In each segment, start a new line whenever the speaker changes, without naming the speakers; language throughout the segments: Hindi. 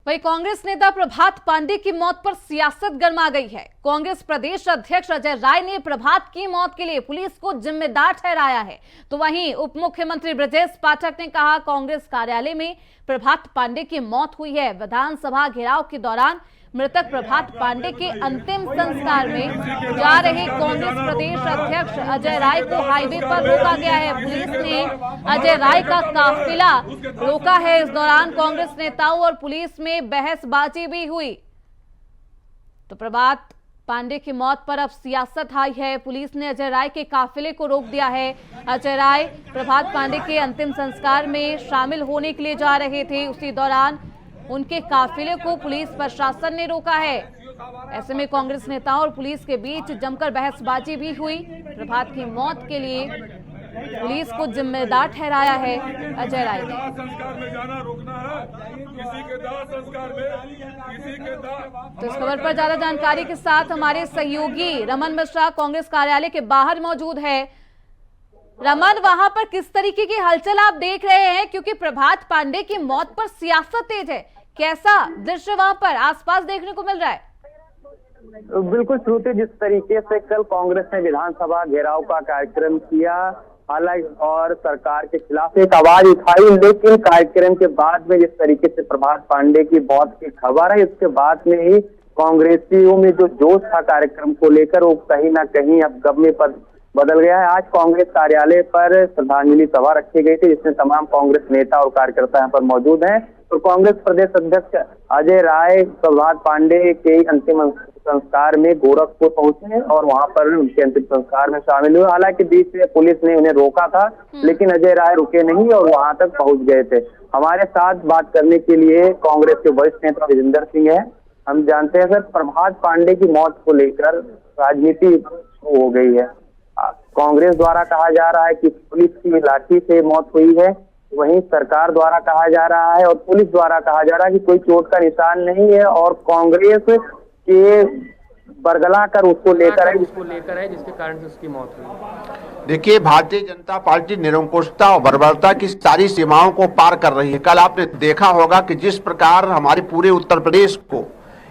वहीं कांग्रेस नेता प्रभात पांडे की मौत पर सियासत गर्मा गई है। कांग्रेस प्रदेश अध्यक्ष अजय राय ने प्रभात की मौत के लिए पुलिस को जिम्मेदार ठहराया है। तो वहीं उप मुख्यमंत्री ब्रजेश पाठक ने कहा, कांग्रेस कार्यालय में प्रभात पांडे की मौत हुई है। विधानसभा घेराव के दौरान मृतक प्रभात पांडे के अंतिम संस्कार में जा रहे कांग्रेस प्रदेश अध्यक्ष अजय राय को हाईवे पर रोका गया है। पुलिस ने अजय राय का काफिला रोका है। इस दौरान कांग्रेस नेताओं और पुलिस में बहसबाजी भी हुई। तो प्रभात पांडे की मौत पर अब सियासत आई है। पुलिस ने अजय राय के काफिले को रोक दिया है। अजय राय प्रभात पांडे के अंतिम संस्कार में शामिल होने के लिए जा रहे थे। उसी दौरान उनके काफिले को पुलिस प्रशासन ने रोका है। ऐसे में कांग्रेस नेताओं और पुलिस के बीच जमकर बहसबाजी भी हुई। प्रभात की मौत के लिए पुलिस को जिम्मेदार ठहराया है अजय राय ने। तो इस खबर पर ज्यादा जानकारी के साथ हमारे सहयोगी रमन मिश्रा कांग्रेस कार्यालय के बाहर मौजूद है। रमन, वहां पर किस तरीके की हलचल आप देख रहे हैं, क्योंकि प्रभात पांडे की मौत पर सियासत तेज है। कैसा दृश्य वहां पर आसपास देखने को मिल रहा है?
बिल्कुल श्रुति, जिस तरीके से कल कांग्रेस ने विधानसभा घेराव का कार्यक्रम किया, हालांकि और सरकार के खिलाफ एक आवाज उठाई, लेकिन कार्यक्रम के बाद में जिस तरीके से प्रभात पांडे की मौत की खबर है, इसके बाद में ही कांग्रेसियों में जो जोश था कार्यक्रम को लेकर, वो कहीं ना कहीं अब गम पर बदल गया है। आज कांग्रेस कार्यालय पर श्रद्धांजलि सभा रखी गई थी, जिसमें तमाम कांग्रेस नेता और कार्यकर्ता यहाँ पर मौजूद हैं। तो कांग्रेस प्रदेश अध्यक्ष अजय राय प्रभात पांडे के अंतिम संस्कार में गोरखपुर पहुंचे और वहां पर उनके अंतिम संस्कार में शामिल हुए। हालांकि बीच में पुलिस ने उन्हें रोका था, लेकिन अजय राय रुके नहीं और वहां तक पहुंच गए थे। हमारे साथ बात करने के लिए कांग्रेस के वरिष्ठ नेता विजेंद्र सिंह है। हम जानते हैं सर, प्रभात पांडे की मौत को लेकर राजनीति हो गई है। कांग्रेस द्वारा कहा जा रहा है कि पुलिस की लाठी से मौत हुई है, वहीं सरकार द्वारा कहा जा रहा है और पुलिस द्वारा कहा जा रहा है कि कोई चोट का निशान नहीं है और कांग्रेस के बरगला कर उसको लेकर है जिसके कारण से उसकी मौत हुई।
देखिए, भारतीय जनता पार्टी निरंकुशता और बर्बरता की सारी सीमाओं को पार कर रही है। कल आपने देखा होगा कि जिस प्रकार हमारे पूरे उत्तर प्रदेश को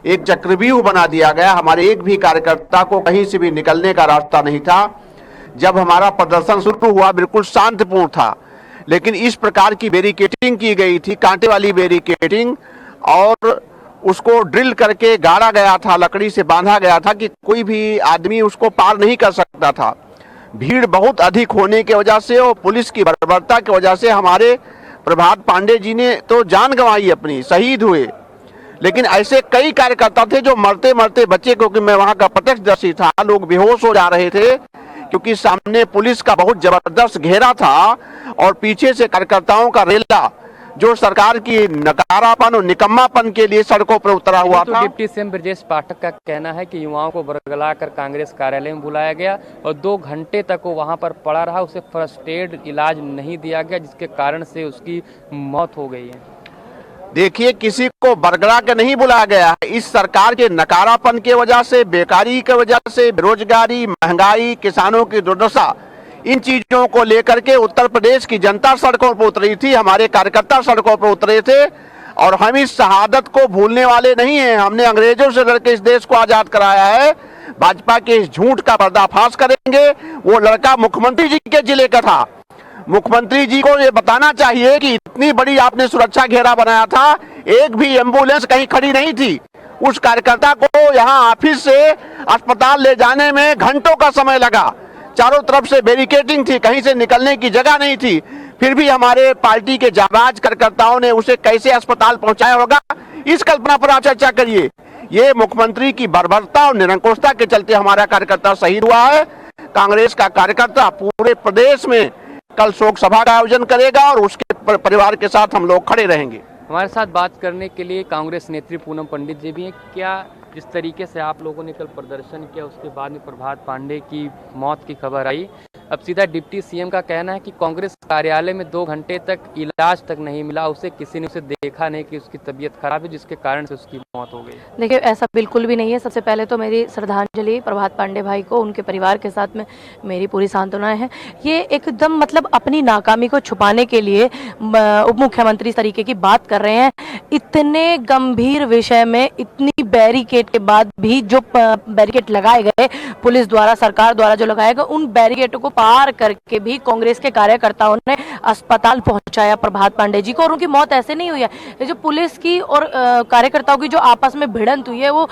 एक चक्रव्यूह बना दिया गया, हमारे एक भी कार्यकर्ता को कहीं से भी निकलने का रास्ता नहीं था। जब हमारा प्रदर्शन शुरू हुआ बिल्कुल शांतिपूर्ण था, लेकिन इस प्रकार की बैरिकेडिंग की गई थी, कांटे वाली बैरिकेडिंग, और उसको ड्रिल करके गाड़ा गया था, लकड़ी से बांधा गया था कि कोई भी आदमी उसको पार नहीं कर सकता था। भीड़ बहुत अधिक होने की वजह से और पुलिस की बर्बरता की वजह से हमारे प्रभात पांडे जी ने तो जान गंवाई, अपनी शहीद हुए। लेकिन ऐसे कई कार्यकर्ता थे जो मरते मरते बचे, क्योंकि मैं वहां का प्रत्यक्षदर्शी था। लोग बेहोश हो जा रहे थे क्योंकि सामने पुलिस का बहुत जबरदस्त घेरा था और पीछे से कार्यकर्ताओं का रेला जो सरकार की नकारापन और निकम्मापन के लिए सड़कों पर उतरा हुआ था।
डिप्टी सीएम ब्रजेश पाठक का कहना है कि युवाओं को बरगलाकर कांग्रेस कार्यालय में बुलाया गया और 2 घंटे तक वो वहां पर पड़ा रहा। उसे फर्स्ट एड इलाज नहीं दिया गया, जिसके कारण से उसकी मौत हो गई है।
देखिए, किसी को बरगला के नहीं बुलाया गया है। इस सरकार के नकारापन की वजह से, बेकारी की वजह से, बेरोजगारी, महंगाई, किसानों की दुर्दशा, इन चीजों को लेकर के उत्तर प्रदेश की जनता सड़कों पर उतरी थी, हमारे कार्यकर्ता सड़कों पर उतरे थे। और हम इस शहादत को भूलने वाले नहीं हैं। हमने अंग्रेजों से लड़के इस देश को आजाद कराया है। भाजपा के इस झूठ का पर्दाफाश करेंगे। वो लड़का मुख्यमंत्री जी के जिले का था। मुख्यमंत्री जी को ये बताना चाहिए कि इतनी बड़ी आपने सुरक्षा घेरा बनाया था, एक भी एम्बुलेंस कहीं खड़ी नहीं थी। उस कार्यकर्ता को यहाँ ऑफिस से अस्पताल ले जाने में घंटों का समय लगा। चारों तरफ से बैरिकेडिंग थी, कहीं से निकलने की जगह नहीं थी। फिर भी हमारे पार्टी के जाबाज कार्यकर्ताओं ने उसे कैसे अस्पताल पहुंचाया होगा, इस कल्पना पर आप चर्चा करिए। ये मुख्यमंत्री की बर्बरता और निरंकुशता के चलते हमारा कार्यकर्ता शहीद हुआ है। कांग्रेस का कार्यकर्ता पूरे प्रदेश में कल शोक सभा का आयोजन करेगा और उसके परिवार के साथ हम लोग खड़े रहेंगे।
हमारे साथ बात करने के लिए कांग्रेस नेत्री पूनम पंडित जी भी हैं। क्या जिस तरीके से आप लोगों ने कल प्रदर्शन किया, उसके बाद में प्रभात पांडे की मौत की खबर आई, अब सीधा डिप्टी सीएम का कहना है कि कांग्रेस कार्यालय में 2 घंटे तक इलाज तक नहीं मिला, उसे किसी ने उसे देखा नहीं कि उसकी तबीयत खराब है जिसके कारण से उसकी मौत हो गई।
देखिए, ऐसा बिल्कुल भी नहीं है। सबसे पहले तो मेरी श्रद्धांजलि प्रभात पांडे भाई को, उनके परिवार के साथ में मेरी पूरी सांत्वनाएं हैं। ये एकदम मतलब अपनी नाकामी को छुपाने के लिए उप मुख्यमंत्री इस तरीके की बात कर रहे हैं। इतने गंभीर विषय में इतनी बैरिकेड के बाद भी जो बैरिकेड लगाए गए पुलिस द्वारा, सरकार द्वारा जो लगाए गए, उन बैरिकेडों को पार करके भी कांग्रेस के कार्यकर्ताओं ने अस्पताल पहुंचाया प्रभात पांडे जी को, और उनकी मौत ऐसे नहीं हुई है। ये जो पुलिस की और कार्यकर्ताओं की जो आपस में भिड़ंत हुई है, वो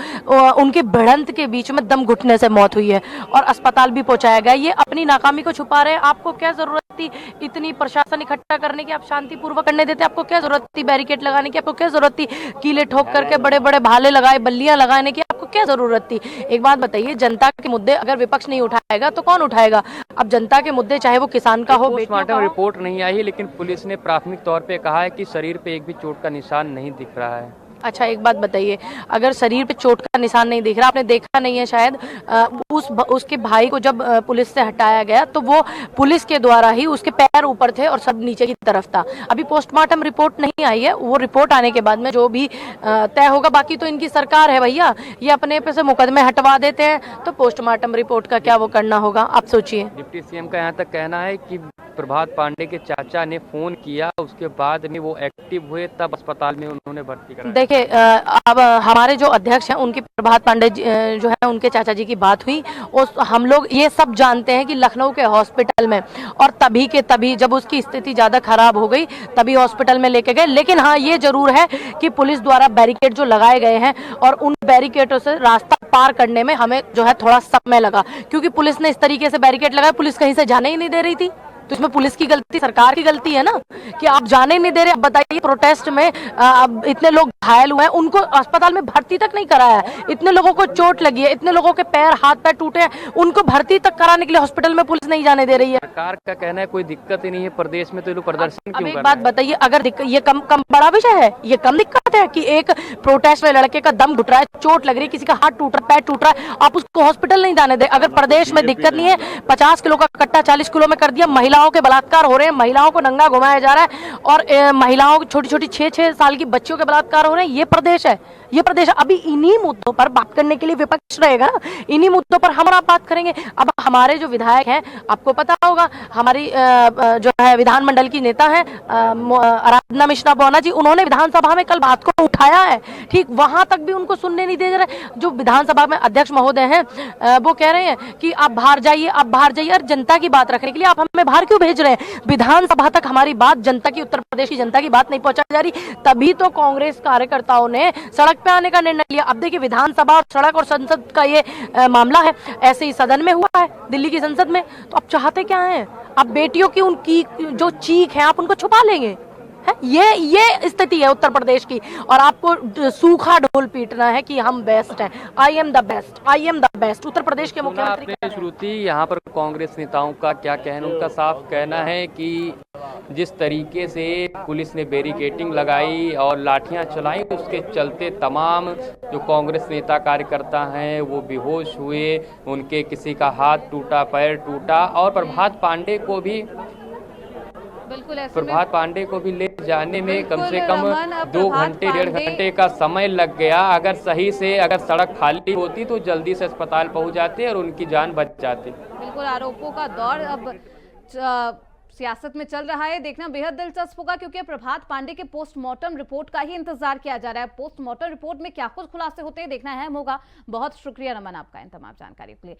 उनकी भिड़ंत के बीच में दम घुटने से मौत हुई है और अस्पताल भी पहुंचाया गया। ये अपनी नाकामी को छुपा रहे हैं। आपको क्या जरूरत थी इतनी प्रशासन इकट्ठा करने की? आप शांतिपूर्वक करने देते। आपको क्या जरूरत थी बैरिकेड लगाने की? आपको क्या जरूरत थी कीले ठोक करके बड़े बड़े भाले लगाए, बल्लियां लगाने की? आपको क्या जरूरत थी? एक बात बताइए, जनता के मुद्दे अगर विपक्ष नहीं उठाएगा तो कौन उठाएगा? अब जनता के मुद्दे, चाहे वो किसान का हो,
पोस्टमार्टम रिपोर्ट नहीं आई है, लेकिन पुलिस ने प्राथमिक तौर पे कहा है कि शरीर पे एक भी चोट का निशान नहीं दिख रहा है।
अच्छा, एक बात बताइए, अगर शरीर पे चोट का निशान नहीं दिख रहा, आपने देखा नहीं है शायद, उसके भाई को जब पुलिस से हटाया गया तो वो पुलिस के द्वारा ही उसके पैर ऊपर थे और सब नीचे की तरफ था। अभी पोस्टमार्टम रिपोर्ट नहीं आई है, वो रिपोर्ट आने के बाद में जो भी तय होगा। बाकी तो इनकी सरकार है भैया, ये अपने पे से मुकदमे हटवा देते हैं, तो पोस्टमार्टम रिपोर्ट का क्या वो करना होगा, आप सोचिए।
डिप्टी सीएम का यहाँ तक कहना है कि प्रभात पांडे के चाचा ने फोन किया, उसके बाद में वो एक्टिव हुए, तब अस्पताल में उन्होंने भर्ती कराया।
देखिए, अब हमारे जो अध्यक्ष हैं, उनकी प्रभात पांडे जो है उनके चाचा जी की बात हुई, और हम लोग ये सब जानते हैं कि लखनऊ के हॉस्पिटल में, और तभी के तभी जब उसकी स्थिति ज्यादा खराब हो गई तभी हॉस्पिटल में लेके गए। लेकिन हाँ, ये जरूर है कि पुलिस द्वारा बैरिकेड जो लगाए गए हैं और उन बैरिकेडों से रास्ता पार करने में हमें जो है थोड़ा समय लगा, क्योंकि पुलिस ने इस तरीके से बैरिकेड लगाया, पुलिस कहीं से जाने ही नहीं दे रही थी। तो इसमें पुलिस की गलती, सरकार की गलती है ना, कि आप जाने नहीं दे रहे। अब बताइए, प्रोटेस्ट में इतने लोग घायल हुए हैं, उनको अस्पताल में भर्ती तक नहीं कराया है। इतने लोगों को चोट लगी है, इतने लोगों के पैर हाथ पैर टूटे हैं, उनको भर्ती तक कराने के लिए हॉस्पिटल में पुलिस नहीं जाने दे रही है।
सरकार का कहना है कोई दिक्कत ही नहीं है प्रदेश में, तो ये लोग प्रदर्शन क्यों कर रहे हैं?
अब एक बात बताइए, अगर ये कम बड़ा विषय है, ये कम दिक्कत है कि एक प्रोटेस्ट में लड़के का दम घुट रहा है, चोट लग रही है, किसी का हाथ टूट रहा है, पैर टूट रहा है, आप उसको हॉस्पिटल नहीं जाने दे? अगर प्रदेश में दिक्कत नहीं है, 50 किलो का कट्टा 40 किलो में कर दिया, महिलाओं के बलात्कार हो रहे हैं, महिलाओं को नंगा घुमाया जा रहा है, और महिलाओं छोटी छोटी 6-6 साल की बच्चियों के बलात्कार हो रहे हैं, ये प्रदेश है, ये प्रदेश। अभी इन्हीं मुद्दों पर बात करने के लिए विपक्ष रहेगा, इन्हीं मुद्दों पर हम आप बात करेंगे। अब हमारे जो विधायक हैं, आपको पता होगा, हमारी जो है विधानमंडल की नेता है आराधना मिश्रा बोना जी, उन्होंने विधानसभा में कल बात को उठाया है, ठीक, वहां तक भी उनको सुनने नहीं दे रहे। जो विधानसभा में अध्यक्ष महोदय हैं, वो कह रहे हैं कि आप बाहर जाइए, आप बाहर जाइए, और जनता की बात रखने के लिए आप हमें बाहर क्यों भेज रहे हैं? विधानसभा तक हमारी बात, जनता की, उत्तर प्रदेश की जनता की बात नहीं पहुंचाई जा रही, तभी तो कांग्रेस कार्यकर्ताओं ने सड़क पे आने का निर्णय लिया। अब देखिए, विधानसभा और सड़क और संसद का ये मामला है, ऐसे ही सदन में हुआ है, दिल्ली की संसद में। तो आप चाहते क्या हैं? आप बेटियों की उनकी जो चीख है, आप उनको छुपा लेंगे? ये स्थिति है उत्तर प्रदेश की, और आपको सूखा ढोल पीटना है कि हम बेस्ट हैं, I am the best, I am the best. Uttar Pradesh के मुख्यमंत्री
आपने श्रुति, यहाँ पर कांग्रेस नेताओं का क्या कहना? उनका साफ कहना है कि जिस तरीके से पुलिस ने बैरिकेडिंग लगाई और लाठियां चलाई, उसके चलते तमाम जो कांग्रेस नेता कार्यकर्ता हैं वो बेहोश हुए, उनके किसी का हाथ टूटा, पैर टूटा, और प्रभात पांडे को भी ले जाने में कम से कम 2 घंटे 1.5 घंटे का समय लग गया। अगर सही से अगर सड़क खाली होती तो जल्दी से अस्पताल पहुंच जाते और उनकी जान बच जाती।
बिल्कुल, आरोपों का दौर अब सियासत में चल रहा है, देखना बेहद दिलचस्प होगा, क्योंकि प्रभात पांडे के पोस्टमार्टम रिपोर्ट का ही इंतजार किया जा रहा है। पोस्टमार्टम रिपोर्ट में क्या कुछ खुलासे होते हैं, देखना अहम होगा। बहुत शुक्रिया नमन आपका इन तमाम जानकारी के लिए।